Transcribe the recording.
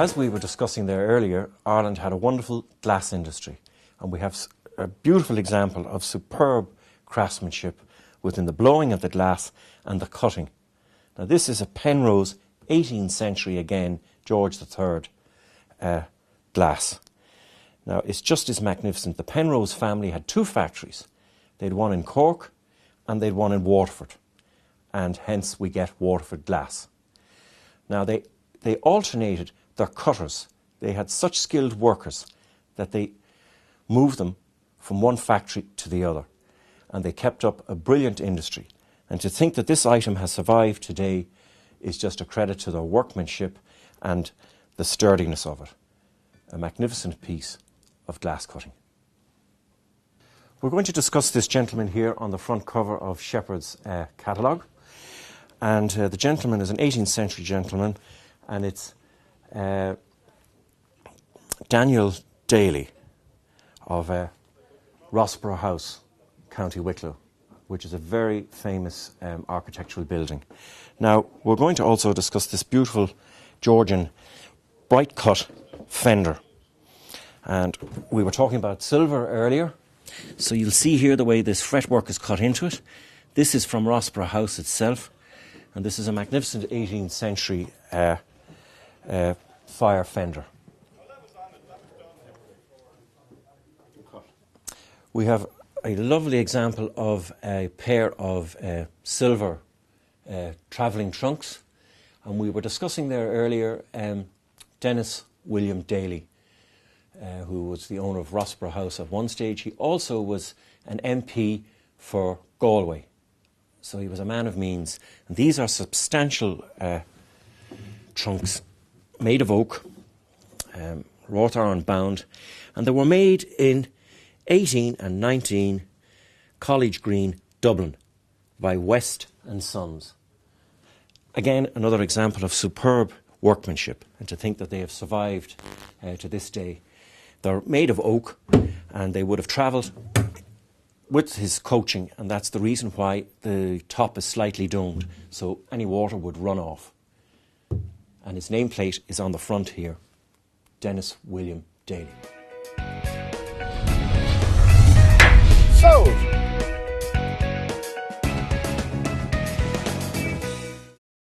As we were discussing there earlier, Ireland had a wonderful glass industry, and we have a beautiful example of superb craftsmanship within the blowing of the glass and the cutting. Now this is a Penrose 18th century again, George III glass. Now it's just as magnificent. The Penrose family had two factories. They had one in Cork and they had one in Waterford, and hence we get Waterford glass. Now they alternated their cutters. They had such skilled workers that they moved them from one factory to the other, and they kept up a brilliant industry. And to think that this item has survived today is just a credit to their workmanship and the sturdiness of it. A magnificent piece of glass cutting. We're going to discuss this gentleman here on the front cover of Shepherd's catalogue. And the gentleman is an 18th century gentleman, and it's Daniel Daly of Rossborough House, County Wicklow, which is a very famous architectural building. Now, we're going to also discuss this beautiful Georgian bright cut fender. And we were talking about silver earlier, so you'll see here the way this fretwork is cut into it. This is from Rossborough House itself, and this is a magnificent 18th century fire fender. We have a lovely example of a pair of silver travelling trunks, and we were discussing there earlier Dennis William Daly, who was the owner of Rossborough House at one stage. He also was an MP for Galway, so he was a man of means. And these are substantial trunks made of oak, wrought iron bound, and they were made in 18 and 19 College Green, Dublin, by West and Sons. Again, another example of superb workmanship, and to think that they have survived to this day. They're made of oak, and they would have travelled with his coaching, and that's the reason why the top is slightly domed, so any water would run off. And his nameplate is on the front here, Dennis William Daly. So,